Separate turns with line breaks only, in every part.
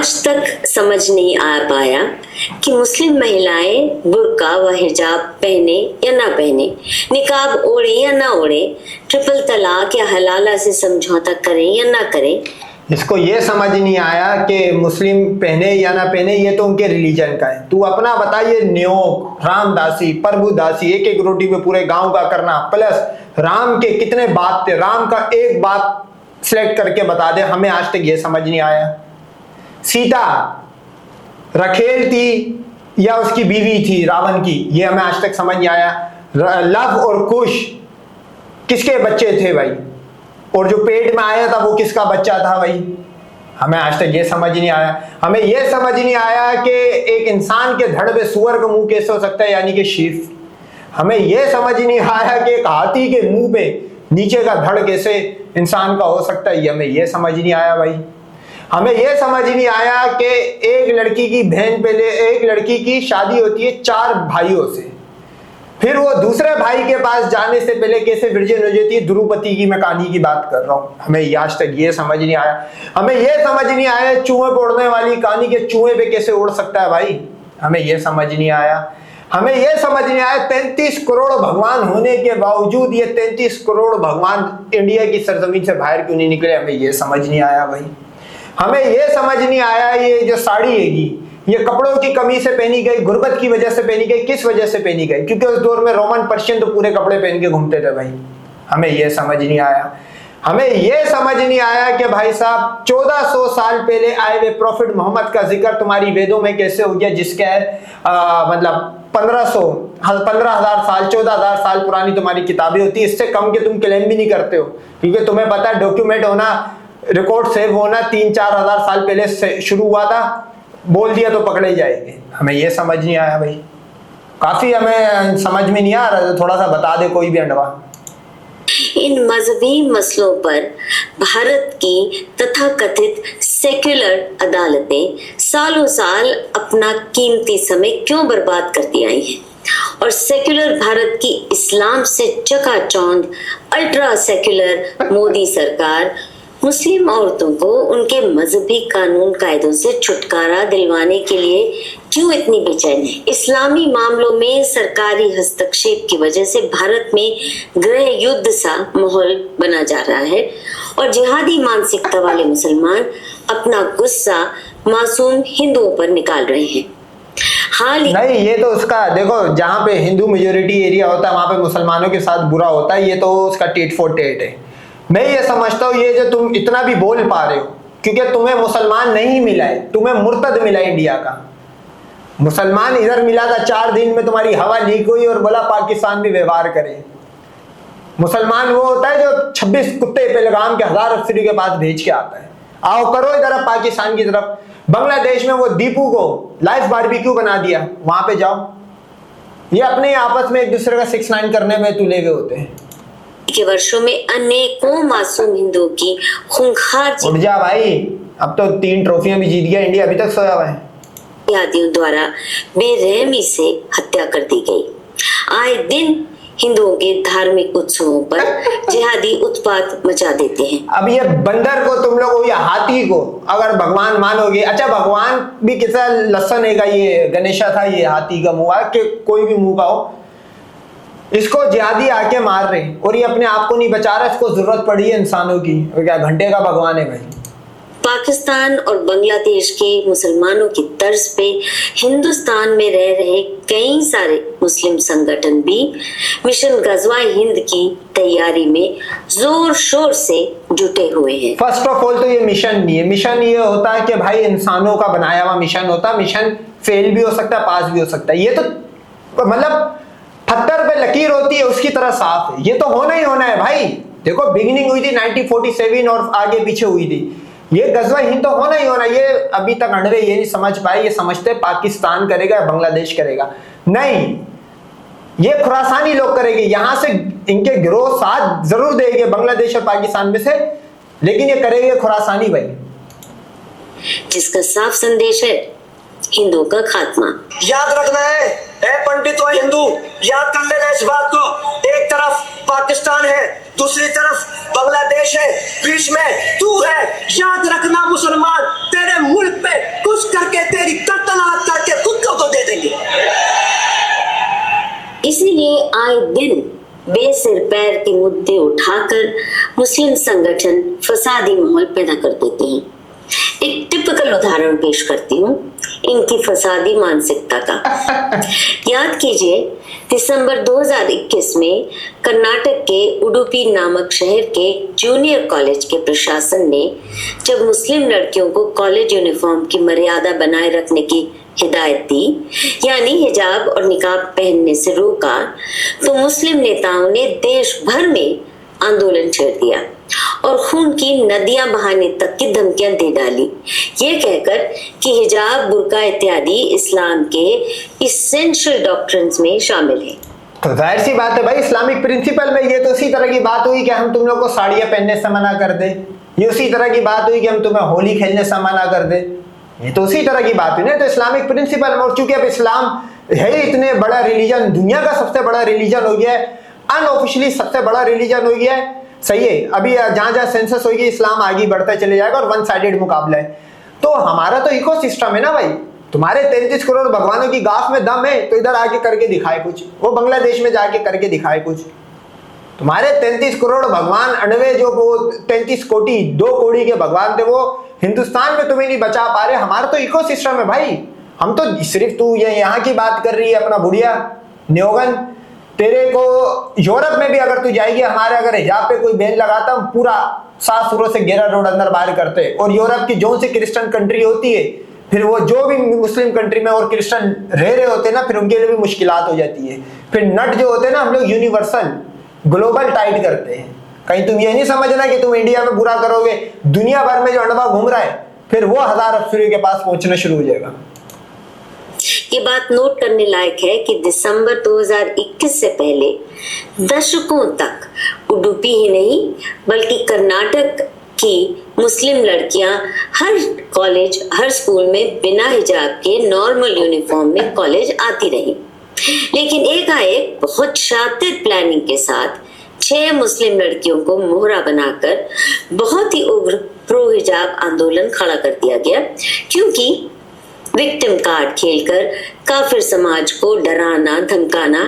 आज तक समझ नहीं आ पाया कि मुस्लिम महिलाएं बुर्का व हिजाब पहने या ना पहने, निकाब ओढ़े या ना ओढ़े, ट्रिपल तलाक या हलाला से समझौता करें या ना करें।
इसको ये समझ नहीं आया कि मुस्लिम पहने या ना पहने, ये तो उनके रिलीजन का है। तू अपना बता, ये न्योक, रामदासी, प्रभुदासी, एक एक रोटी पे पूरे गांव का करना, प्लस राम के कितने बात थे, राम का एक बात सिलेक्ट करके बता दे, हमें आज तक ये समझ नहीं आया। सीता रखेल थी या उसकी बीवी थी रावण की, ये हमें आज तक समझ नहीं आया। लव और कुश किसके बच्चे थे भाई, और जो पेट में आया था वो किसका बच्चा था भाई, हमें आज तक ये समझ नहीं आया। हमें ये समझ नहीं आया कि एक इंसान के धड़ पे सुअर का मुंह कैसे हो सकता है, यानी कि शेर। हमें ये समझ नहीं आया कि एक हाथी के मुंह पे नीचे का धड़ कैसे इंसान का हो सकता है, ये हमें ये समझ नहीं आया भाई। हमें यह समझ नहीं आया कि एक लड़की की बहन पहले, एक लड़की की शादी होती है 4 भाइयों से, फिर वो दूसरे भाई के पास जाने से पहले कैसे वर्जिन हो जाती है। द्रौपदी की मैं कहानी की बात कर रहा हूं, हमें आज तक ये समझ नहीं आया। हमें यह समझ नहीं आया चूहे पे उड़ने वाली कहानी के चूहे पे कैसे उड़ सकता है भाई, हमें यह समझ नहीं आया। हमें यह समझ नहीं आया 33 करोड़ भगवान होने के बावजूद ये 33 करोड़ भगवान इंडिया की सरजमीन से बाहर क्यों नहीं निकले, हमें यह समझ नहीं आया भाई। हमें यह समझ नहीं आया ये जो साड़ी हैगी, ये कपड़ों की कमी से पहनी गई, गुर्बत की वजह से पहनी गई, किस वजह से पहनी गई, क्योंकि उस दौर में रोमन पर्शियन तो पूरे कपड़े पहन के घूमते थे भाई। हमें यह समझ नहीं आया। हमें यह समझ नहीं आया कि भाई साहब 1400 साल पहले आए हुए प्रॉफिट मोहम्मद का जिक्र तुम्हारी वेदों में कैसे हो गया, जिसके मतलब 15,000 साल 14,000 साल पुरानी तुम्हारी किताबें होती है, इससे कम के तुम क्लेम भी नहीं करते हो, क्योंकि तुम्हें पता है डॉक्यूमेंट होना, रिकॉर्ड सेव होना 3-4 हजार साल पहले से शुरू हुआ था, बोल दिया तो पकड़े जाएंगे। हमें यह समझ नहीं आया भाई, काफी हमें समझ में नहीं आ रहा, थोड़ा सा बता दे कोई भी अंडवा।
इन मजहबी मसलों पर भारत की तथाकथित सेक्युलर अदालतें सालों साल अपना कीमती समय क्यों बर्बाद करती आई हैं, और सेक्युलर भारत की इस्लाम से चकाचौंध अल्ट्रा सेक्युलर मोदी सरकार मुस्लिम औरतों को उनके मजहबी कानून कायदों से छुटकारा दिलवाने के लिए क्यों इतनी बेचैन है। इस्लामी मामलों में सरकारी हस्तक्षेप की वजह से भारत में गृह युद्ध सा माहौल बना जा रहा है, और जिहादी मानसिकता वाले मुसलमान अपना गुस्सा मासूम हिंदुओं पर निकाल रहे हैं।
नहीं, ये तो उसका देखो, जहाँ पे हिंदू मेजोरिटी एरिया होता है वहां पे मुसलमानों के साथ बुरा होता है, ये तो उसका टेट फॉर टेट है। मैं ये समझता हूँ ये जो तुम इतना भी बोल पा रहे हो, क्योंकि तुम्हें मुसलमान नहीं मिला है, तुम्हें मुर्तद मिला इंडिया का। मुसलमान इधर मिला था, 4 दिन में तुम्हारी हवा लीक हुई और बोला पाकिस्तान भी व्यवहार करे। मुसलमान वो होता है जो 26 कुत्ते पेलगाम के 1000 अफसरी के पास भेज के आता है, आओ करो इधर पाकिस्तान की तरफ। बांग्लादेश में वो दीपू को लाइव बारबेक्यू बना दिया, वहां पे जाओ। ये अपने आपस में एक दूसरे का 6ix9ine करने में तुले हुए होते हैं।
के वर्षों में अनेकों मासूम हिंदुओं की खूंखार
उठ जा भाई, अब तो 3 ट्रॉफियां भी जीत गया इंडिया, अभी तक सोया हुआ है।
जिहादियों द्वारा बेरहमी से हत्या कर दी गई। आए दिन हिंदुओं के धार्मिक उत्सवों पर जिहादी उत्पात मचा देते हैं। अब
ये बंदर को तुम लोग या हाथी को अगर भगवान मानोगे, अच्छा भगवान भी कैसा लसन है, ये गणेशा था, ये हाथी का मुंह के कोई भी मुंह का हो, इसको जिहादी आके मार रहे और ये अपने आप को नहीं बचा रहा, इसको जरूरत पड़ी है इंसानों की, क्या घंटे का भगवान है भाई।
पाकिस्तान और बांग्लादेश के मुसलमानों की तर्ज पे हिंदुस्तान में रह रहे कई सारे मुस्लिम संगठन भी मिशन गजवा हिंद की तैयारी में जोर शोर से जुटे हुए हैं।
फर्स्ट ऑफ ऑल तो ये मिशन नहीं है, मिशन ये होता है कि भाई इंसानों का बनाया हुआ मिशन होता है। मिशन फेल भी हो सकता है, पास भी हो सकता है, ये तो मतलब पत्थर पे लकीर होती है उसकी तरह साफ है, ये तो होना ही होना है भाई। देखो बिगिनिंग हुई थी 1947 और आगे पीछे हुई थी, ये गजवा हिंद तो होना ही होना। ये अभी तक अंडवे ये नहीं समझ पाए, ये समझते पाकिस्तान करेगा बांग्लादेश करेगा, नहीं, ये खुरासानी लोग करेंगे, यहां से इनके गिरोह साथ जरूर देंगे बांग्लादेश और पाकिस्तान में से, लेकिन ये करेंगे खुरासानी भाई,
जिसका साफ संदेश है हिंदुओं का खात्मा।
याद रखना है पंडित और हिंदू, याद कर लेना इस बात को, एक तरफ पाकिस्तान है, दूसरी तरफ बांग्लादेश है, बीच में तू है। याद रखना मुसलमान, तेरे मुल्क पे
आए दिन बेसिर पैर के मुद्दे उठाकर मुस्लिम संगठन फसादी माहौल पैदा कर देते हैं। एक टिपिकल उदाहरण पेश करती हूँ इनकी फसादी मानसिकता का। याद कीजिए, दिसंबर 2021 में कर्नाटक के उडुपी नामक शहर के जूनियर कॉलेज के प्रशासन ने जब मुस्लिम लड़कियों को कॉलेज यूनिफॉर्म की मर्यादा बनाए रखने की हिदायत दी, यानी हिजाब और निकाब पहनने से रोका, तो मुस्लिम नेताओं ने देश भर में आंदोलन छेड़ दिया और खून की नदियां बहाने तक की धमकियां दे डाली, ये कहकर कि हिजाब, बुर्का इत्यादि इस्लाम के इसेंशियल डॉक्ट्रिन्स में शामिल है।
तो जाहिर सी बात है भाई, इस्लामिक प्रिंसिपल में ये तो उसी तरह की बात हुई कि हम तुम लोग को साड़ियां पहनने से मना कर दे, ये उसी तरह की बात हुई कि हम तुम्हें होली खेलने से मना कर दे, ये तो उसी तरह की बात हुई ना। तो इस्लामिक प्रिंसिपल में, और चूंकि अब इस्लाम है इतने बड़ा रिलीजन, दुनिया का सबसे बड़ा रिलीजन हो गया है, अनऑफिशियली सबसे बड़ा रिलीजन हो गया है, सही है। अभी जहां जहां सेंसस होगी इस्लाम आगे बढ़ता चले जाएगा और वन साइडेड मुकाबला है। तो हमारा तो इकोसिस्टम है ना भाई, तुम्हारे 33 करोड़ भगवानों की गाफ में दम है तो इधर आके करके दिखाए कुछ, वो बांग्लादेश में जाके करके दिखाए कुछ। तुम्हारे 33 करोड़ भगवान अनवे, जो वो 33 कोटि 2 कौड़ी के भगवान थे, वो हिंदुस्तान में तुम्हें नहीं बचा पा रहे। हमारा तो इकोसिस्टम है भाई, हम तो सिर्फ, तू ये यहाँ की बात कर रही है अपना बुढ़िया न्योगन, तेरे को यूरोप में भी अगर तू जाएगी, हमारे अगर हिजाब पे कोई बैन लगाता, हम पूरा 7 सुरों से 11 रोड अंदर बाहर करते हैं। और यूरोप की जो सी क्रिश्चियन कंट्री होती है, फिर वो जो भी मुस्लिम कंट्री में और क्रिश्चियन रह रहे होते हैं ना, फिर उनके लिए भी मुश्किलात हो जाती है। फिर नट जो होते हैं ना, हम लोग यूनिवर्सल ग्लोबल टाइट करते हैं। कहीं तुम ये नहीं समझना कि तुम इंडिया में बुरा करोगे, दुनिया भर में जो अंडवा घूम रहा है, फिर वो 1000 अफसरों के पास पहुंचना शुरू हो जाएगा।
ये बात नोट करने लायक है कि दिसंबर 2021 से पहले दशकों तक उडुपी ही नहीं बल्कि कर्नाटक की मुस्लिम लड़कियां हर कॉलेज, हर स्कूल में बिना हिजाब के नॉर्मल यूनिफॉर्म में कॉलेज आती रही। लेकिन एकाएक बहुत शातिर प्लानिंग के साथ 6 मुस्लिम लड़कियों को मोहरा बनाकर बहुत ही उग्र प्रो हिजाब आंदोलन खड़ा कर दिया गया, क्योंकि विक्टिम कार्ड खेलकर काफिर समाज को डराना धमकाना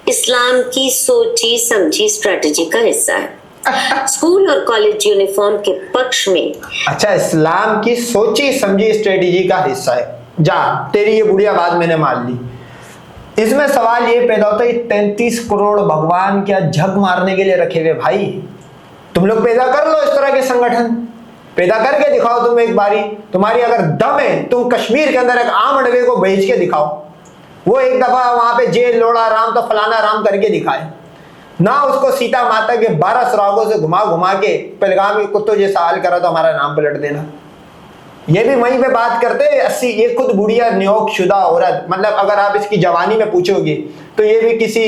इस्लाम की सोची समझी स्ट्रेटजी का हिस्सा है। स्कूल और कॉलेज यूनिफॉर्म के पक्ष में,
अच्छा, इस्लाम की सोची समझी स्ट्रेटजी का हिस्सा है। जा, तेरी ये बुढ़िया बात मैंने मान ली। इसमें सवाल ये पैदा होता है, 33 करोड़ भगवान क्या झक मारने के लिए रखे हुए भाई? तुम लोग पैदा कर लो इस तरह के संगठन, पैदा करके दिखाओ तुम एक बारी। तुम्हारी अगर दम है, तुम कश्मीर के अंदर एक आम अडवे को भेज के दिखाओ, वो एक दफा वहां पे जेल लोड़ा राम तो फलाना राम करके दिखाए ना, उसको सीता माता के 12 सुरागों से घुमा घुमा के पहलगाम के कुत्तों जैसा हाल करा तो हमारा नाम पलट देना। ये भी वहीं पे बात करते 80, ये खुद बुढ़िया न्योक शुदा औरत, मतलब अगर आप इसकी जवानी में पूछोगे तो ये भी किसी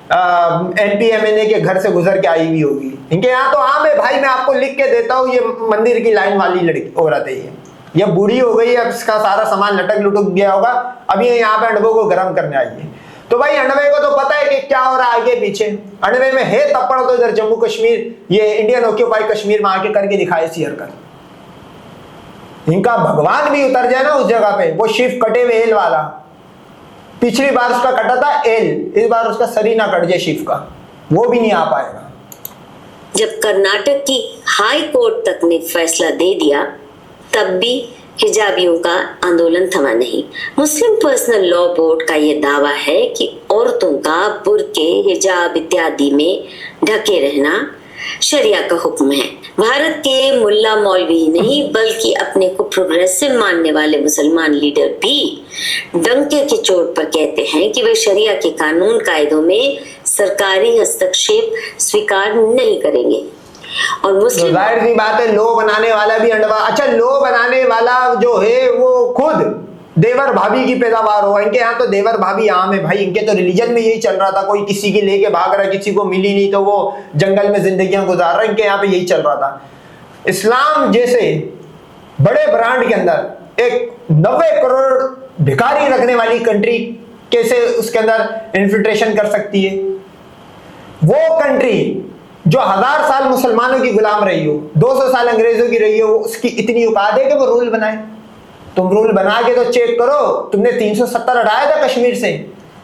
NPMNA के घर से गुजर के आई हुई होगी। इनके यहाँ तो आम है भाई, मैं आपको लिख के देता हूँ, ये मंदिर की लाइन वाली लड़की औरत है। ये बूढ़ी हो गई है, अब इसका सारा सामान लटक लुटक गया होगा, अब ये यहाँ पे अंडवों को गर्म करने आई है। तो भाई अंडवे को तो पता है कि क्या हो रहा है आगे पीछे। अंडवे में है तप्पड़ तो इधर जम्मू कश्मीर, ये इंडियन ऑक्यूपाई कश्मीर में आके करके दिखाए सी हरकत। इनका भगवान भी उतर जाए ना उस जगह पे, वो शिव कटे हुए एल वाला, पिछली बार उसका कटा था एल, इस बार उसका सर ही ना कट जाए शिव का, वो भी नहीं आ पाएगा।
जब कर्नाटक की हाई कोर्ट तक ने फैसला दे दिया, तब भी हिजाबियों का आंदोलन थमा नहीं। मुस्लिम पर्सनल लॉ बोर्ड का यह दावा है कि औरतों का बुर्के, हिजाब इत्यादि में ढके रहना शरिया का हुक्म है। भारत के मुल्ला मौलवी नहीं बल्कि अपने को प्रोग्रेसिव मानने वाले मुसलमान लीडर भी डंके की चोट पर कहते हैं कि वे शरिया के कानून कायदों में सरकारी हस्तक्षेप स्वीकार नहीं करेंगे। और मुस्लिम,
जाहिर सी बात है, लो बनाने वाला भी अंडवा, अच्छा लो बनाने वाला जो है वो खुद देवर भाभी की पैदावार हो। इनके यहाँ तो देवर भाभी आम है भाई, इनके तो रिलीजन में यही चल रहा था, कोई किसी की लेके भाग रहा, किसी को मिली नहीं तो वो जंगल में जिंदगियां गुजार रहा, इनके यहाँ पे यही चल रहा था। इस्लाम जैसे बड़े ब्रांड के अंदर एक 90 करोड़ भिखारी रखने वाली कंट्री कैसे उसके अंदर इन्फिल्ट्रेशन कर सकती है? वो कंट्री जो 1000 साल मुसलमानों की गुलाम रही हो, 200 साल अंग्रेजों की रही हो, उसकी इतनी औकात है कि वो रूल बनाए। तुम रूल बना के तो चेक करो, तुमने 370 हटाया था कश्मीर से,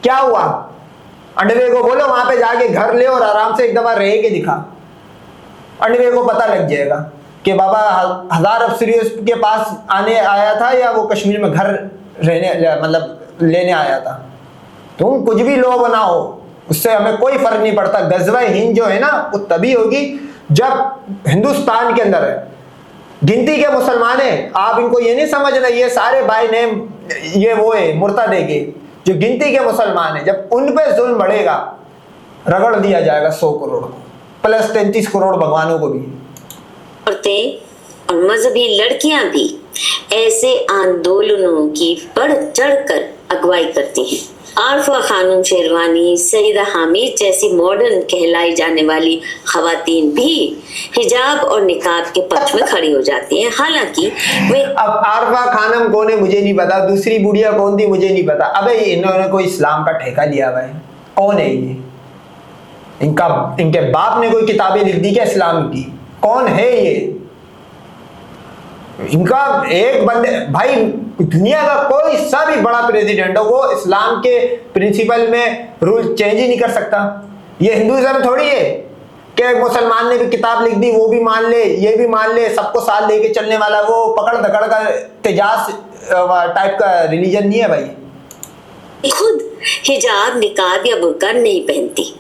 क्या हुआ? अंडवे को बोलो वहां पे जाके घर ले और आराम से एक दफा रह के दिखा। अंडवे को पता लग जाएगा कि बाबा हजार अफसरी के पास आने आया था या वो कश्मीर में घर रहने मतलब लेने आया था। तुम कुछ भी लो बनाओ, उससे हमें कोई फर्क नहीं पड़ता। गज़वा-ए हिंद जो है ना वो तभी होगी जब हिंदुस्तान के अंदर है गिनती के मुसलमान हैं। आप इनको ये नहीं समझना ये सारे बाय नेम ये वो है मुर्तद है, जो गिनती के मुसलमान है, जब उन पे जुल्म बढ़ेगा रगड़ दिया जाएगा 100 करोड़ को, प्लस 33 करोड़ भगवानों को भी।
औरतें और मजहबी लड़कियां भी ऐसे आंदोलनों की बढ़ चढ़कर अगुवाई करती हैं। आरफा खानूम शेरवानी, सईदा हामिद जैसी मॉडर्न कहलाई जाने वाली खवातीन भी हिजाब और निकाब के पक्ष में खड़ी हो जाती हैं। हालांकि वे
अब आरफा खानम कौन है मुझे नहीं पता, दूसरी बुढ़िया कौन थी मुझे नहीं पता। अबे इन्होंने कोई इस्लाम का ठेका लिया हुआ है? कौन है ये? इनके बाप ने कोई किताबें लिख दी क्या इस्लाम की? कौन है ये? इनका एक बंदे भाई दुनिया का कोई सा भी बड़ा प्रेसिडेंट हो वो इस्लाम के प्रिंसिपल में रूल चेंज ही नहीं कर सकता। ये हिंदुइज्म थोड़ी है कि मुसलमान ने भी किताब लिख दी वो भी मान ले ये भी मान ले, सबको साथ लेके चलने वाला वो पकड़ दकड़ का तेजाज टाइप का रिलीजन नहीं है भाई।
खुद हिजाब निकाब या बुर्का नहीं पहनती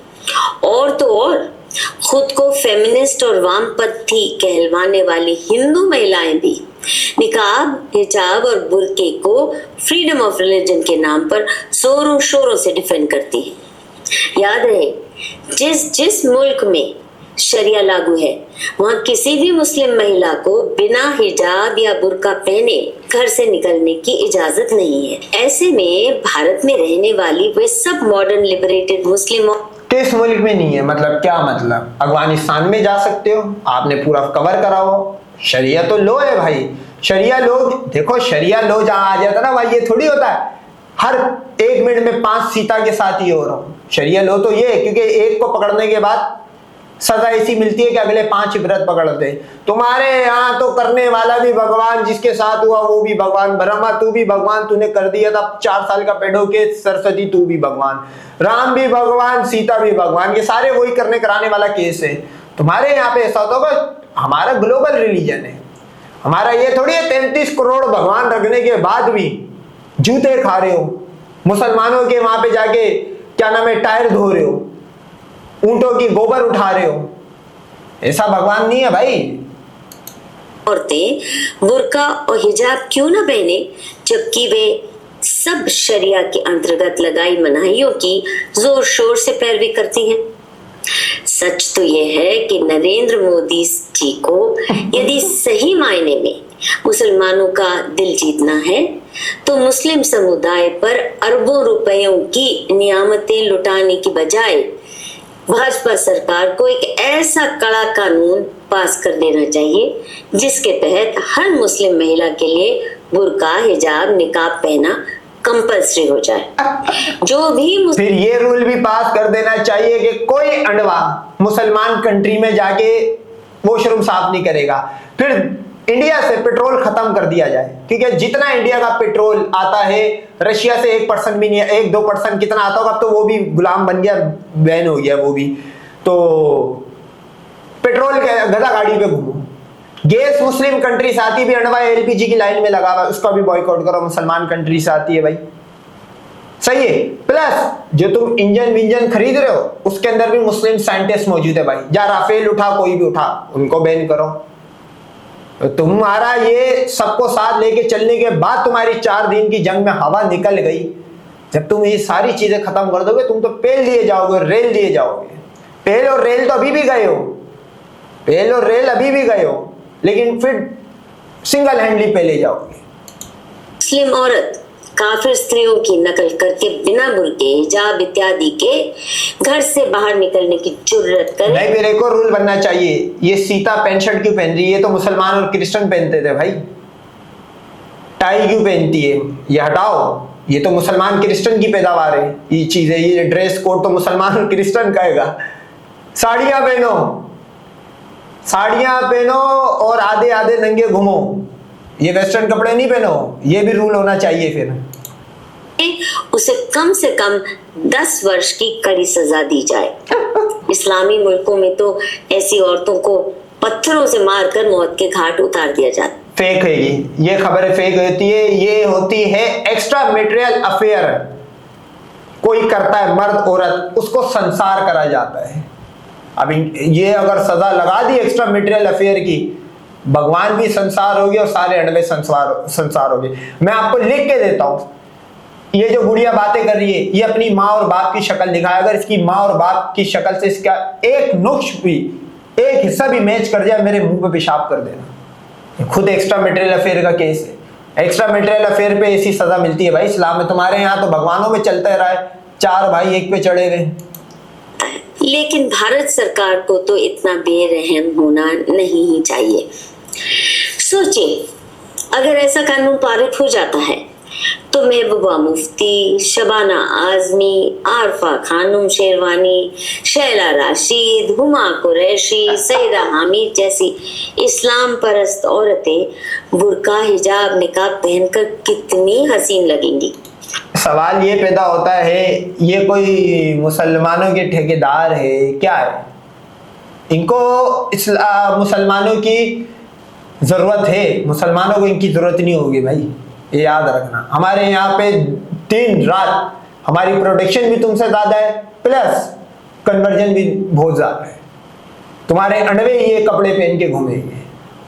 और तो और खुद को फेमिनिस्ट और वामपंथी कहलवाने वाली हिंदू महिलाएं भी निकाब, हिजाब और बुर्के को फ्रीडम ऑफ रिलीजन के नाम पर जोरों शोरों से डिफेंड करती है। याद रहे जिस मुल्क में शरिया लागू है वहां किसी भी मुस्लिम महिला को बिना हिजाब या बुर्का पहने घर से निकलने की इजाजत नहीं है। ऐसे में भारत में रहने वाली वे सब मॉडर्न लिबरेटेड मुस्लिम
किस मुल्क में नहीं है? मतलब क्या मतलब? अफगानिस्तान में जा सकते हो, आपने पूरा कवर करा हो। शरिया तो लो है भाई, शरिया लो देखो, शरिया लो जहां आ जाता ना भाई ये थोड़ी होता है हर 1 मिनट में 5 सीता के साथ ही हो रहा हूं। शरिया लो तो ये क्योंकि एक को पकड़ने के बाद सजा ऐसी मिलती है कि अगले 5 इबरत पकड़ते। तुम्हारे यहाँ तो करने वाला भी भगवान, जिसके साथ हुआ वो भी भगवान, ब्रह्मा तू भी भगवान, तूने कर दिया था 4 साल का पेड़ होके, सरस्वती तू भी भगवान, राम भी भगवान, सीता भी भगवान, ये सारे वही करने कराने वाला केस है। तुम्हारे यहाँ पे ऐसा होता, हमारा ग्लोबल रिलीजन है, हमारा ये थोड़ी है 33 करोड़ भगवान रखने के बाद भी जूते खा रहे हो, मुसलमानों के वहां पे जाके क्या नाम है टायर धो रहे हो, ऊंटों की गोबर उठा रहे हो। ऐसा भगवान नहीं है भाई।
औरतें बुर्का और हिजाब क्यों ना पहने जबकि वे सब शरिया के अंतर्गत लगाई मनाहियों की जोर शोर से पैरवी करती हैं। सच तो यह है कि नरेंद्र मोदी जी को यदि सही मायने में मुसलमानों का दिल जीतना है तो मुस्लिम समुदाय पर अरबों रुपयों की नियामतें लुटाने की बजाय भाजपा सरकार को एक ऐसा कड़ा कानून पास कर देना चाहिए जिसके तहत हर मुस्लिम महिला के लिए बुर्का, हिजाब, निकाब पहना कंपल्सरी हो जाए। जो भी
फिर ये रूल भी पास कर देना चाहिए कि कोई अंडवा मुसलमान कंट्री में जाके वॉशरूम साफ नहीं करेगा। फिर इंडिया से पेट्रोल खत्म कर दिया जाए, क्योंकि जितना इंडिया का पेट्रोल आता है रशिया से 1% भी नहीं, 1-2% कितना आता होगा, अब तो वो भी गुलाम बन गया, बैन हो गया वो भी। तो पेट्रोल के गधा गाड़ी पे घूमो। गैस मुस्लिम कंट्री से आती भी अंडवा एलपीजी की लाइन में लगा हुआ, उसका भी बॉयकॉट करो, मुसलमान कंट्री से आती है भाई, सही है। प्लस जो तुम इंजन विंजन खरीद रहे हो उसके अंदर भी मुस्लिम साइंटिस्ट मौजूद है भाई, या राफेल उठा कोई भी उठा, उनको बैन करो। तुम्हारा ये सबको साथ लेके चलने के बाद तुम्हारी 4 दिन की जंग में हवा निकल गई। जब तुम ये सारी चीजें खत्म कर दोगे तुम तो पेल लिए जाओगे, रेल लिए जाओगे। पेल और रेल तो अभी भी गए हो, पेल और रेल अभी भी गए हो, लेकिन फिर सिंगल हैंडली पे ले जाओगे।
मुस्लिम औरत काफिर स्त्रियों की नकल करके बिना बुर्के, हिजाब इत्यादि के घर से बाहर निकलने की जुर्रत करे।
नहीं, फिर एक और रूल बनना चाहिए। ये सीता पैंट शर्ट क्यों पहन रही है? ये तो मुसलमान और क्रिश्चियन पहनते थे भाई। टाई क्यों पहनती है? ये हटाओ, ये तो मुसलमान क्रिश्चियन की पैदावार है ये चीजें। ये ड्रेस कोड तो मुसलमान और क्रिश्चियन कहेगा। साड़ियां पहनो, साड़ियां पहनो और आधे आधे नंगे घूमो, ये वेस्टर्न कपड़े नहीं पहनो। ये भी रूल होना चाहिए फिर।
उसे कम से कम 10 वर्ष की कड़ी सजा दी जाए। इस्लामी मुल्कों में तो ऐसी औरतों को पत्थरों से मारकर मौत के घाट उतार दिया जाता।
फेक है ये खबरें फेक होती है। ये होती है एक्स्ट्रा मैरिटल अफेयर, कोई करता है मर्द औरत, उसको संसार करा जाता है। अब ये अगर सजा लगा दी एक्स्ट्रा मैरिटल अफेयर की, भगवान भी संसार हो गए और सारे अंडे संसार हो गए। मैं आपको लिख के देता हूं, ये जो गुड़िया बातें कर रही है ये अपनी माँ और बाप की शक्ल दिखाए। अगर इसकी माँ और बाप की शक्ल से इसका एक नुक्श भी, एक हिस्सा भी मैच कर जाए, मेरे मुंह पे पेशाब कर देना। खुद एक्स्ट्रा मैरिटल अफेयर का केस है। एक्स्ट्रा मैरिटल अफेयर पे ऐसी सजा मिलती है भाई इस्लाम में। तुम्हारे यहाँ तो भगवानों में चलता रहा है, 4 भाई एक पे चढ़े गए।
लेकिन भारत सरकार को तो इतना बेरहम होना नहीं ही चाहिए। सोचिए, अगर ऐसा कानून पारित हो जाता है तो महबूबा मुफ्ती, शबाना आजमी, आरफा खानम शेरवानी, शैला राशिद, हुमा कुरैशी, सईदा हामिद जैसी इस्लाम परस्त औरतें बुर्का, हिजाब, निकाब पहनकर कितनी हसीन लगेंगी।
सवाल ये पैदा होता है, ये कोई मुसलमानों के ठेकेदार है क्या है? इनको मुसलमानों की जरूरत है, मुसलमानों को इनकी जरूरत नहीं होगी भाई, ये याद रखना। हमारे यहाँ पे दिन रात हमारी प्रोटेक्शन भी तुमसे ज्यादा है, प्लस कन्वर्जन भी बहुत ज्यादा है। तुम्हारे अंडवे ये कपड़े पहन के घूमेंगे,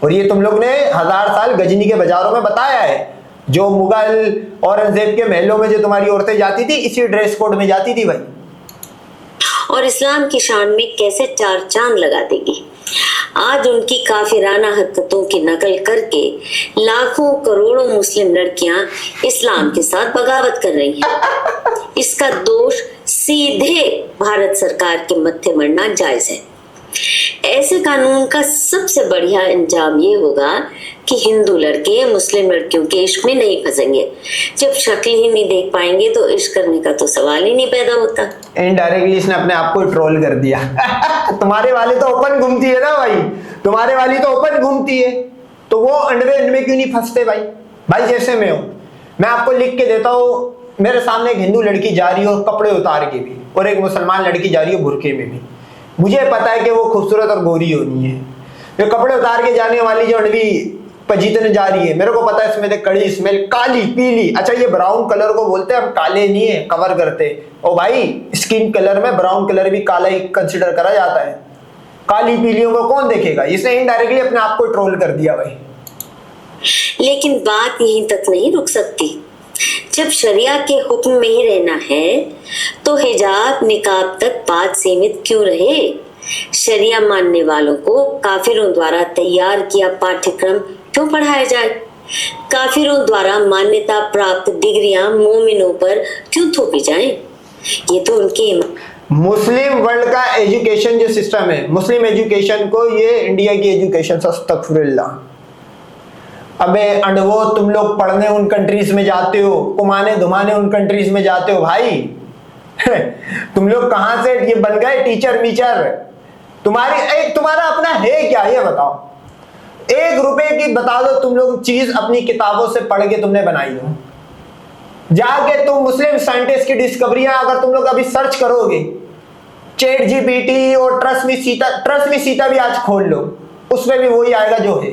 और ये तुम लोग ने 1000 साल गजनी के बाजारों में बताया है। जो मुगल औरंगजेब के महलों में जो तुम्हारी औरतें जाती थी, इसी ड्रेस कोड में जाती थी भाई।
और इस्लाम की शान में कैसे 4 चांद लगा देगी। आज उनकी काफिराना हरकतों की नकल करके लाखों करोड़ों मुस्लिम लड़कियां इस्लाम के साथ बगावत कर रही हैं। इसका दोष सीधे भारत सरकार के मत्थे मढ़ना जायज है। ऐसे कानून का सबसे बढ़िया अंजाम ये होगा कि हिंदू लड़के मुस्लिम लड़कियों के इश्क में नहीं फंसेंगे। जब शक्ल ही नहीं देख पाएंगे तो इश्क करने का तो सवाल ही नहीं पैदा होता।
इनडायरेक्टली इसने अपने आप को ट्रोल कर दिया। तुम्हारे वाले तो ओपन घूमती है ना भाई, तुम्हारे वाली तो ओपन घूमती है, तो वो अंडवे क्यों नहीं फंसते भाई? भाई जैसे मैं हूं, मैं आपको लिख के देता हूँ, मेरे सामने एक हिंदू लड़की जा रही हो कपड़े उतार के भी, और एक मुसलमान लड़की जा रही हो बुरके में भी। मुझे पता है कि वो खूबसूरत और गोरी होनी है। जो कपड़े उतार के जाने वाली जो अणवी पजीतने जा रही है, मेरे को पता है इसमें से कड़ी स्मेल, काली पीली, अच्छा ये ब्राउन कलर को बोलते हैं, हम काले नहीं है कवर करते। ओ भाई, स्किन कलर में ब्राउन कलर भी काला ही कंसिडर करा जाता है। काली पीलियों को कौन देखेगा? इसने इनडायरेक्टली अपने आप को ट्रोल कर दिया भाई।
लेकिन बात यहीं तक नहीं रुक सकती। जब शरिया के हुक्म में ही रहना है तो हिजाब निकाब तक बात सीमित क्यों रहे? शरिया मानने वालों को काफिरों द्वारा तैयार किया पाठ्यक्रम क्यों पढ़ाया जाए? काफिरों द्वारा मान्यता प्राप्त डिग्रियां मोमिनों पर क्यों थोपी जाएं? ये तो उनके
मुस्लिम वर्ल्ड का एजुकेशन जो सिस्टम है, मुस्लिम एजुकेशन को ये इंडिया की एजुकेशन से अस्तगफिरुल्लाह। अबे अंडवो, तुम लोग पढ़ने उन कंट्रीज में जाते हो, कुमाने धुमाने उन कंट्रीज में जाते हो भाई। तुम लोग कहां से ये बन गए टीचर मीचर? तुम्हारा अपना है क्या ये बताओ? 1 रुपए की बता दो तुम लोग चीज अपनी किताबों से पढ़ के तुमने बनाई हो। जाके तुम मुस्लिम साइंटिस्ट की डिस्कवरियां अगर तुम लोग अभी सर्च करोगे, चैट जीपीटी और ट्रस्ट मी सीता भी आज खोल लो, उसमें भी वही आएगा जो है।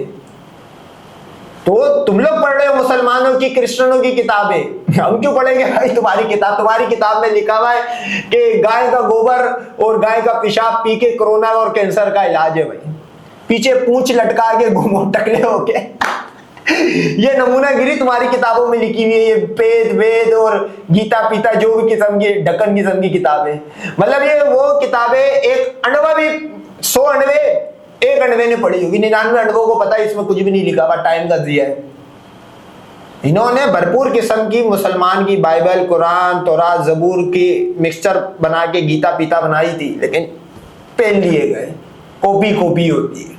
तो तुम लोग पढ़ रहे हो मुसलमानों की, क्रिश्चियनों की किताबें, हम क्यों पढ़ेंगे भाई तुम्हारी किताब? तुम्हारी किताब में लिखा हुआ है कि गाय का गोबर और गाय का पेशाब पी के कोरोना और कैंसर का इलाज है भाई। पीछे पूंछ लटका के घूमो टकले होके। ये नमूनागिरी तुम्हारी किताबों में लिखी हुई है। ये वेद वेद और गीता पीता जो भी किस्म की ढक्कन किस्म की किताबें, मतलब ये वो किताबें, एक अंडवा भी 100 अंडवे एक अंडवे ने पढ़ी होगी, 99 अंडवों को पता है इसमें कुछ भी नहीं लिखा हुआ, टाइम का जिया है। इन्होंने भरपूर किस्म की मुसलमान की बाइबल, कुरान, तौरात, जबूर की मिक्सचर बना के गीता पीता बनाई थी, लेकिन पेन लिए गए। कॉपी होती है,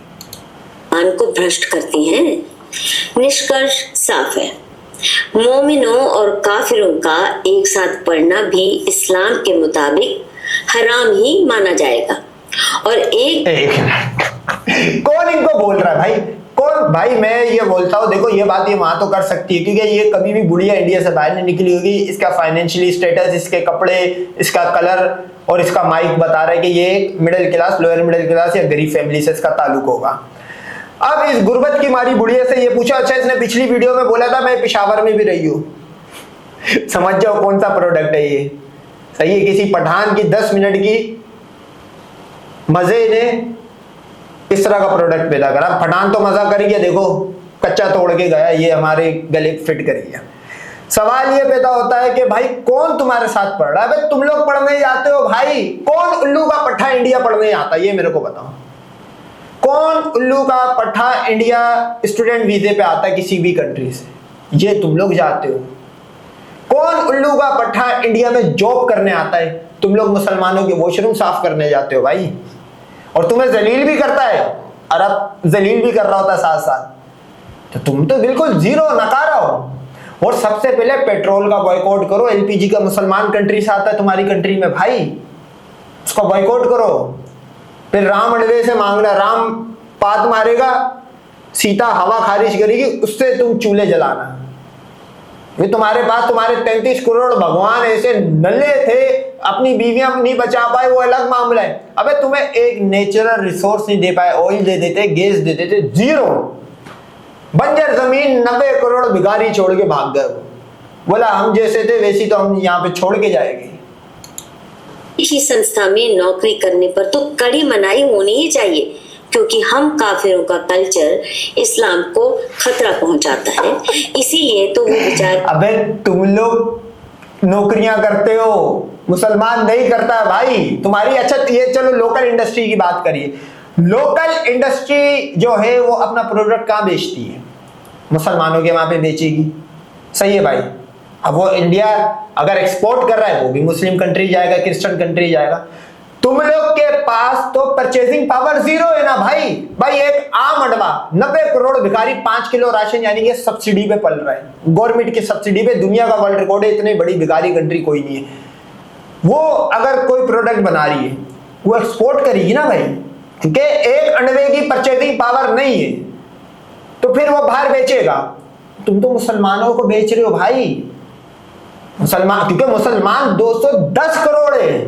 मान को भ्रष्ट करती हैं। निष्कर्ष साफ है, मोमिनों और काफिरों का एक साथ पढ़ना भी इस्लाम के मुताबिक हराम ही माना जाएगा। और एक
कौन इनको बोल रहा है भाई? कौन भाई, मैं ये बोलता हूँ, देखो ये बात ये वहां तो कर सकती है क्योंकि ये कभी भी बुढ़िया इंडिया से बाहर नहीं निकली होगी। इसका फाइनेंशियली स्टेटस, इसके कपड़े, इसका कलर और इसका माइक बता रहा है कि ये एक middle class, lower middle class या गरीब फैमिली से इसका ताल्लुक होगा। अब इस गुर्बत की मारी बुढ़िया से ये पूछा, अच्छा इसने पिछली वीडियो में बोला था मैं पेशावर में भी रही हूँ। समझ जाओ कौन सा प्रोडक्ट है ये। सही है, किसी पठान की 10 मिनट की मजे ने इस तरह का प्रोडक्ट पैदा करा। पठान तो मजा कर गया, देखो कच्चा तोड़ के गया, ये हमारे गले फिट कर गया। सवाल ये पैदा होता है कि भाई कौन तुम्हारे साथ पढ़ रहा है? भाई तुम लोग पढ़ने जाते हो भाई, कौन उल्लू का पट्ठा इंडिया पढ़ने आता है ये मेरे को बताओ। कौन उल्लू का पट्ठा इंडिया स्टूडेंट वीजे पे आता है किसी भी कंट्री से? ये तुम लोग जाते हो। कौन उल्लू का पट्ठा इंडिया में जॉब करने आता है? तुम लोग मुसलमानों के वॉशरूम साफ करने जाते हो भाई, और तुम्हें जलील भी करता है, अरब जलील भी कर रहा होता है साथ साथ। तो तुम तो बिल्कुल जीरो, नकारा हो। और सबसे पहले पेट्रोल का बॉयकॉट करो। एलपीजी का मुसलमान कंट्री से आता है तुम्हारी कंट्री में भाई, उसका बॉयकॉट करो। फिर राम अड़वे से मांगना, राम पात मारेगा, सीता हवा खारिज करेगी, उससे तुम चूल्हे जलाना। ये तुम्हारे पास तुम्हारे 33 करोड़ भगवान ऐसे नल्ले थे, अपनी बीवियां नहीं बचा पाए, वो अलग मामला है। अबे तुम्हें एक नेचुरल रिसोर्स नहीं दे पाए, ऑयल दे देते, गैस दे देते, जीरो। बंजर जमीन 90 करोड़ भिखारी छोड़ के भाग गए। बोला हम जैसे थे वैसी तो हम यहाँ पे छोड़ के जाएंगे।
इसी संस्था में नौकरी करने पर तो कड़ी मनाही होनी ही चाहिए, क्योंकि हम काफिरों का कल्चर इस्लाम को खतरा पहुंचाता है। इसीलिए तो वो विचार।
अबे तुम लोग नौकरियां करते हो, मुसलमान नहीं करता है भाई तुम्हारी। अच्छा ये चलो लोकल इंडस्ट्री की बात करिए। लोकल इंडस्ट्री जो है वो अपना प्रोडक्ट कहाँ बेचती है? मुसलमानों के वहां पे बेचेगी। सही है भाई। अब वो इंडिया अगर एक्सपोर्ट कर रहा है वो भी मुस्लिम कंट्री जाएगा, क्रिश्चियन कंट्री जाएगा। तुम लोग के पास तो परचेसिंग पावर जीरो है ना भाई। भाई एक आम अडवा 90 करोड़ भिखारी 5 किलो राशन यानी कि सब्सिडी पे पल रहा है, गवर्नमेंट की सब्सिडी पे। दुनिया का वर्ल्ड रिकॉर्ड है, इतनी बड़ी भिखारी कंट्री कोई नहीं है। वो अगर कोई प्रोडक्ट बना रही है वो एक्सपोर्ट करेगी ना भाई, क्योंकि एक अंडे की परचेसिंग पावर नहीं है, तो फिर वो बाहर बेचेगा। तुम तो मुसलमानों को बेच रहे हो भाई। मुसलमान, क्योंकि मुसलमान 210 करोड़ है,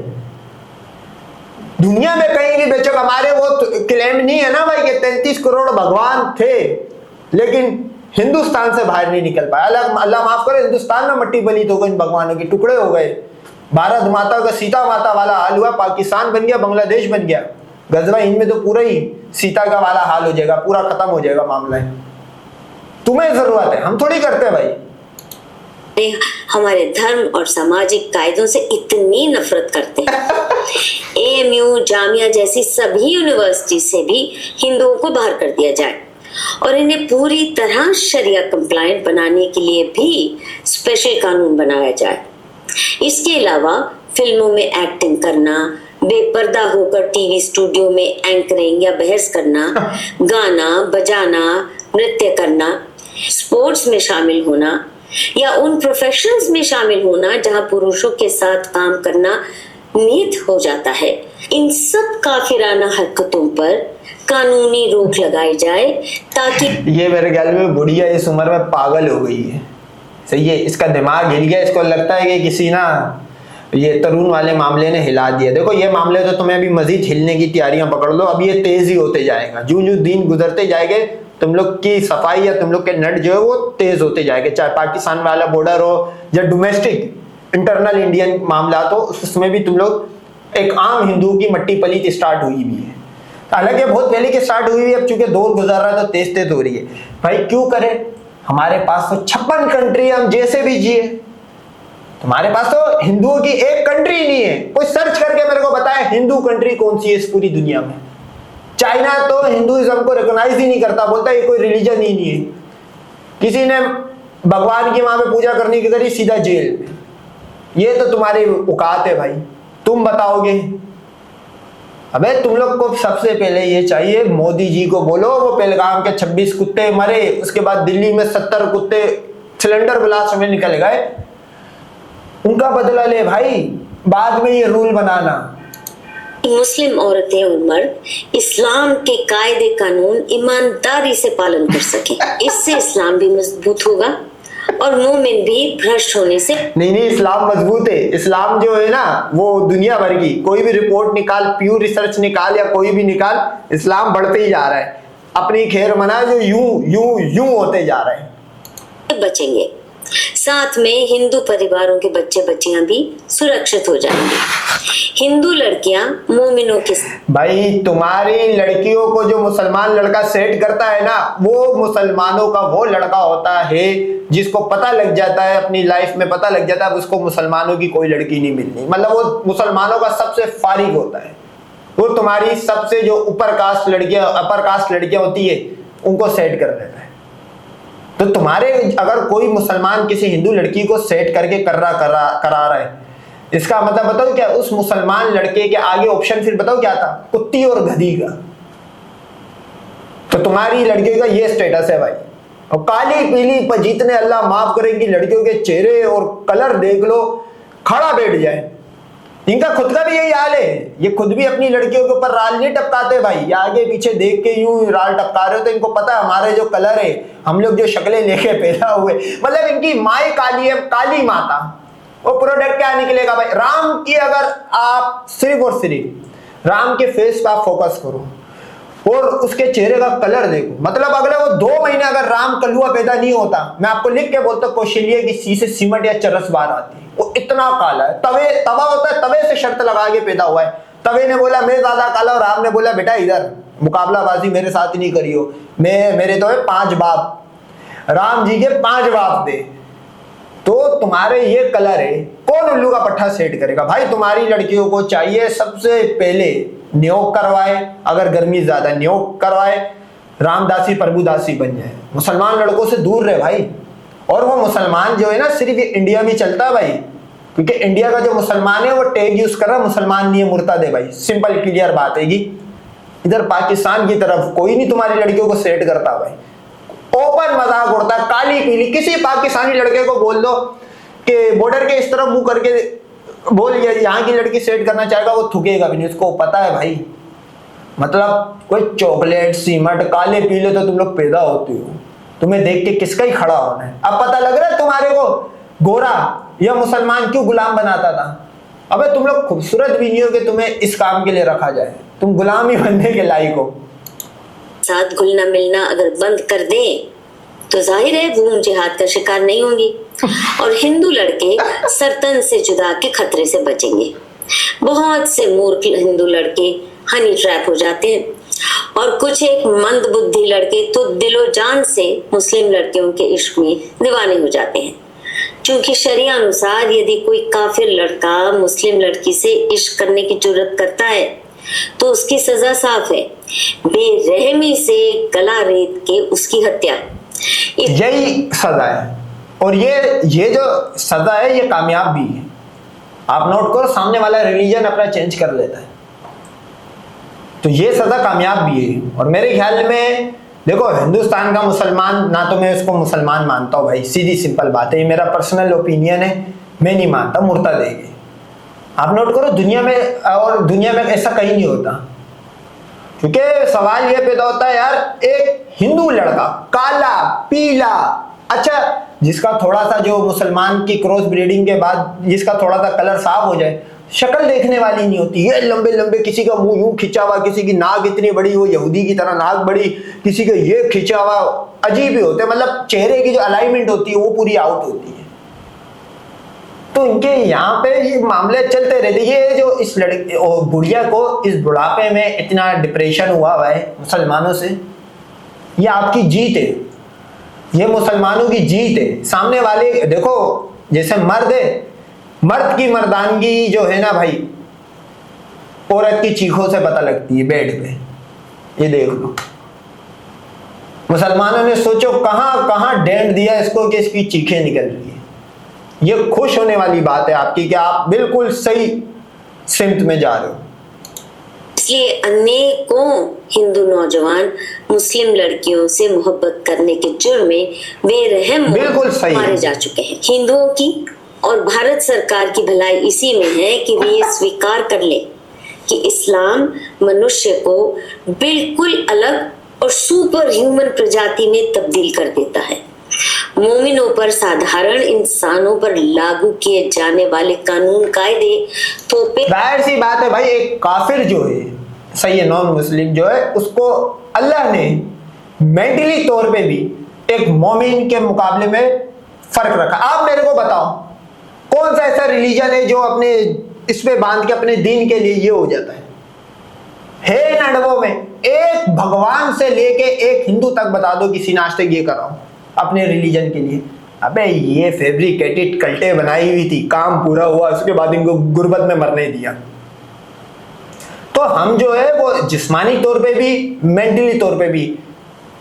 दुनिया में कहीं भी बेचोगे। हमारे वो क्लेम नहीं है ना भाई कि 33 करोड़ भगवान थे, लेकिन हिंदुस्तान से बाहर नहीं निकल पाया। अल्लाह माफ करे, हिंदुस्तान में मट्टी बनी तो इन भगवानों के टुकड़े हो गए। भारत माता का सीता माता वाला हाल हुआ, पाकिस्तान बन गया, बांग्लादेश बन गया। गजवा हिंद में तो पूरा ही सीता का वाला हाल हो जाएगा, पूरा खत्म हो जाएगा मामला है। तुम्हें जरूरत है, हम थोड़ी करते भाई।
हमारे धर्म और सामाजिक कायदों से इतनी नफरत करते हैं। एएमयू, जामिया जैसी सभी यूनिवर्सिटी से भी हिंदुओं को बाहर कर दिया जाए और इन्हें पूरी तरह शरिया कंप्लायंट बनाने के लिए भी स्पेशल कानून बनाया जाए। इसके अलावा फिल्मों में एक्टिंग करना, बेपर्दा होकर टीवी स्टूडियो में एंकरिंग या बहस करना, गाना बजाना, नृत्य करना, स्पोर्ट्स में शामिल होना या उन प्रोफेशंस में शामिल होना जहां पुरुषों के साथ काम करना नियत हो जाता है, इन सब काफिराना हरकतों पर कानूनी रोक लगाई जाए ताकि।
ये मेरे ख्याल में बुढ़िया इस उम्र में पागल हो गई है। सही है, इसका दिमाग हिल गया। इसको लगता है कि किसी ना ये तरुण वाले मामले ने हिला दिया। देखो ये मामले तो तुम्हें अभी मजीद हिलने की तैयारियां पकड़ लो। अब ये तेज ही होते जाएगा, जो जो दिन गुजरते जाएंगे तुम लोग की सफाई या तुम लोग के नट जो है वो तेज होते जाएंगे। चाहे पाकिस्तान वाला बॉर्डर हो या डोमेस्टिक इंटरनल इंडियन मामला हो, उसमें भी तुम लोग एक आम हिंदू की मट्टी पलीत स्टार्ट हुई भी है। हालांकि बहुत पहले की स्टार्ट हुई है, अब चूंकि दौर गुजर रहा है तो तेज तेज हो रही है। भाई क्यों करे, हमारे पास तो 56 कंट्री, हम जैसे भी जिए। तुम्हारे पास तो हिंदुओं की एक कंट्री नहीं है। कोई सर्च करके मेरे को बताए हिंदू कंट्री कौन सी है इस पूरी दुनिया में। चाइना तो हिंदुइज्म को रिकॉग्नाइज ही नहीं करता, बोलता है ये कोई रिलीजन ही नहीं है। किसी ने भगवान की वहां पे पूजा करने की करी, सीधा जेल में। ये तो तुम्हारी औकात है भाई, तुम बताओगे। अबे तुम लोग को सबसे पहले ये चाहिए, मोदी जी को बोलो वो पहलगाम के 26 कुत्ते मरे, उसके बाद दिल्ली में 70 कुत्ते सिलेंडर ब्लास्ट में निकल गए, उनका बदला ले भाई। बाद में ये रूल बनाना।
मुस्लिम औरतें और मर्द इस्लाम के कायदे कानून ईमानदारी से पालन कर सके। इससे इस्लाम भी मजबूत होगा और मोमिन भी भ्रष्ट होने से
नहीं, इस्लाम मजबूत है। इस्लाम जो है ना वो दुनिया भर की कोई भी रिपोर्ट निकाल, प्यू रिसर्च निकाल या कोई भी निकाल, इस्लाम बढ़ते ही जा रहा है। अपनी खैर मना जो यूं होते जा रहे हैं।
बचेंगे। साथ में हिंदू परिवारों के बच्चे बच्चियां भी सुरक्षित हो जाएंगे। हिंदू लड़कियां मोमिनों के
भाई तुम्हारी लड़कियों को जो मुसलमान लड़का सेट करता है ना, वो मुसलमानों का वो लड़का होता है जिसको पता लग जाता है, अपनी लाइफ में पता लग जाता है उसको मुसलमानों की कोई लड़की नहीं मिलनी, मतलब वो मुसलमानों का सबसे फारिग होता है। वो तुम्हारी सबसे जो अपर कास्ट लड़कियां होती है उनको सेट कर देता है। तो तुम्हारे अगर कोई मुसलमान किसी हिंदू लड़की को सेट करके करा रहा है, इसका मतलब बताओ क्या, उस मुसलमान लड़के के आगे ऑप्शन फिर बताओ क्या था, कुत्ती और गधी का। तो तुम्हारी लड़कियों का ये स्टेटस है भाई। और काली पीली पर जितने अल्लाह माफ करेंगी लड़कियों के चेहरे और कलर देख लो, खड़ा बैठ जाए। इनका खुद का भी यही हाल है, ये खुद भी अपनी लड़कियों के ऊपर राल नहीं टपकाते भाई, ये आगे पीछे देख के यूं राल टपका रहे हो। तो इनको पता है हमारे जो कलर है, हम लोग जो शक्लें लेके पैदा हुए, मतलब इनकी माँ काली है, काली माता। वो प्रोडक्ट क्या निकलेगा भाई, राम की अगर आप सिर्फ और सिर्फ राम के फेस पर आप फोकस करो और उसके चेहरे का कलर देखो, मतलब अगले वो 2 महीने अगर राम कलुआ पैदा नहीं होता, मैं आपको लिख के बोलता कौशल्या की सी से सीमेंट या चरस बाहर आती है। वो इतना काला है, तवा होता है, तवे से शर्त लगा के पैदा हुआ है। तवे ने बोला मैं ज्यादा काला और राम ने बोला बेटा इधर मुकाबलाबाजी मेरे साथ ही नहीं करियो, मेरे तो है 5 बाप, राम जी के 5 बाप दे। तो तुम्हारे ये कलर है, कौन उल्लू का पट्टा सेट करेगा भाई। तुम्हारी लड़कियों को चाहिए सबसे पहले नियोग करवाए, अगर गर्मी ज्यादा नियोग करवाए, रामदासी प्रभुदासी बन जाए, मुसलमान लड़कों से दूर रहे भाई। और वो मुसलमान जो है ना सिर्फ इंडिया में चलता है भाई, क्योंकि इंडिया का जो मुसलमान है वो टैग यूज कर रहा है, मुसलमान नहीं है मुर्ताद है भाई, सिंपल क्लियर बात है। इधर पाकिस्तान की तरफ कोई नहीं तुम्हारी लड़कियों को सेट करता भाई, ओपन मजाक उड़ता, काली पीली। किसी पाकिस्तानी लड़के को बोल दो कि बॉर्डर के इस तरफ मुंह करके बोल लिया यहाँ की लड़की सेट करना चाहेगा, वो थूकेगा भी नहीं, उसको पता है भाई। मतलब कोई चॉकलेट सीमेंट काले पीले तो तुम लोग पैदा होते हो, तुम्हें देख के किसका ही खड़ा होना है। अब पता लग रहा है तुम्हारे को गोरा या मुसलमान क्यों गुलाम बनाता था। अबे तुम लोग खूबसूरत भी नहीं हो कि तुम्हें इस काम के लिए रखा जाए, तुम गुलाम ही बनने के लायक हो।
साथ घुलना मिलना अगर बंद कर दें तो जाहिर है वो जिहाद का शिकार नहीं होंगी और हिंदू लड़के सरतन से जुदा के खतरे से बचेंगे। बहुत से मूर्ख हिंदू लड़के हनी ट्रैप हो जाते हैं और कुछ एक मंद बुद्धि लड़के तो दिलो जान से मुस्लिम लड़कियों के इश्क में दीवाने हो जाते हैं। क्योंकि शरिया अनुसार यदि कोई काफिर लड़का मुस्लिम लड़की से इश्क करने की जुर्रत करता है तो उसकी सजा साफ है, बेरहमी से गला रेत के उसकी हत्या।
यही सजा है और ये जो सजा है ये कामयाब भी है। आप नोट करो, सामने वाला रिलीजन अपना चेंज कर लेता है तो ये सजा कामयाब भी है। और मेरे ख्याल में देखो, हिंदुस्तान का मुसलमान, ना तो मैं उसको मुसलमान मानता हूँ भाई, सीधी सिंपल बात है, ये मेरा पर्सनल ओपिनियन है, मैं नहीं मानता, मुर्ताद है। आप नोट करो दुनिया में, और दुनिया में ऐसा कहीं नहीं होता। क्योंकि सवाल ये पैदा होता है यार, एक हिंदू लड़का काला पीला, अच्छा जिसका थोड़ा सा जो मुसलमान की क्रॉस ब्रीडिंग के बाद जिसका थोड़ा सा कलर साफ हो जाए, शक्ल देखने वाली नहीं होती, ये लंबे लंबे, किसी का मुंह यूं खिंचा हुआ, किसी की नाक इतनी बड़ी, वो यहूदी की तरह नाक बड़ी, किसी का ये खिंचा हुआ, अजीब ही होते हैं। मतलब चेहरे की जो अलाइनमेंट होती है वो पूरी आउट होती है। तो इनके यहाँ पे ये मामले चलते रहते। ये जो इस लड़के बुढ़िया को इस बुढ़ापे में इतना डिप्रेशन हुआ है मुसलमानों से, ये आपकी जीत है, ये मुसलमानों की जीत है। सामने वाले देखो, जैसे मर्द है, मर्द की मर्दानगी जो है ना भाई, औरत की चीखों से पता लगती है बेड पे। ये देख लो, मुसलमानों ने सोचो कहां कहां डेंट दिया इसको कि इसकी चीखें निकल रही है। ये खुश होने वाली बात है आपकी कि आप बिल्कुल सही सिमत में जा रहे हो।
इसलिए अनेकों हिंदू नौजवान मुस्लिम लड़कियों से मोहब्बत करने के जुर्म में बेरहम
बिल्कुल सही
मारे जा चुके हैं। हिंदुओं की और भारत सरकार की भलाई इसी में है कि वे ये स्वीकार कर ले कि इस्लाम मनुष्य को बिल्कुल अलग और सुपर ह्यूमन प्रजाति में तब्दील कर देता है। मोमिनों पर, साधारण इंसानों पर लागू किए जाने वाले कानून कायदे थोपे।
जाहिर सी बात है भाई, एक काफिर जो है, सही है, नॉन मुस्लिम जो है, उसको अल्लाह ने मेंटली तौर पे भी एक मोमिन के मुकाबले में फर्क रखा। आप मेरे को बताओ कौन सा ऐसा रिलीजन है जो अपने इस पे बांध के अपने दीन के लिए ये हो जाता है इन अडबों में? एक भगवान से लेके एक हिंदू तक बता दो किसी ने आज तक ये करा हो अपने रिलीजन के लिए। अबे ये फैब्रिकेटेड कल्टे बनाई हुई थी, काम पूरा हुआ, उसके बाद इनको गुर्बत में मरने दिया। तो हम जो है वो जिस्मानी तौर पे भी, मेंटली तौर पे भी,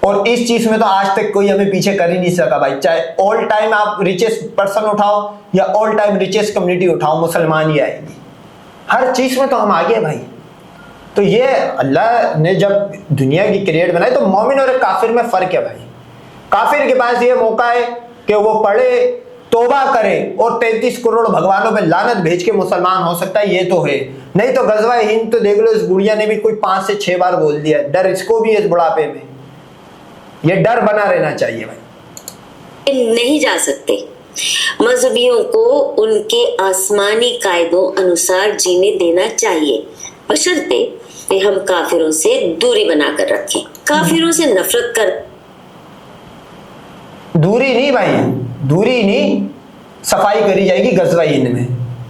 और इस चीज में तो आज तक कोई हमें पीछे कर ही नहीं सका भाई। चाहे ऑल टाइम आप रिचेस्ट पर्सन उठाओ या ऑल टाइम रिचेस्ट कम्युनिटी उठाओ, मुसलमान ही आएगी। हर चीज में तो हम आगे भाई। तो ये अल्लाह ने जब दुनिया की क्रिएट बनाई तो मोमिन और काफिर में फर्क है भाई। काफिर के पास ये मौका है कि वो पढ़े, तौबा करे और 33 करोड़ भगवानों पे लानत भेज के मुसलमान हो सकता है, ये तो है। नहीं तो गजवा हिंद तो देख लो, इस गुड़िया ने भी कोई 5 से 6 बार बोल दिया। डर इसको भी है इस बुढ़ापे में, ये डर बना रहना चाहिए भाई।
नहीं जा सकते। मजहबियों को उनके आसमानी कायदों अनुसार जीने देना चाहिए, बशर्ते कि हम काफिरों से दूरी बनाकर रखें। काफिरों से नफरत कर,
दूरी नहीं भाई, दूरी नहीं, सफाई करी जाएगी गजवा हिंद में।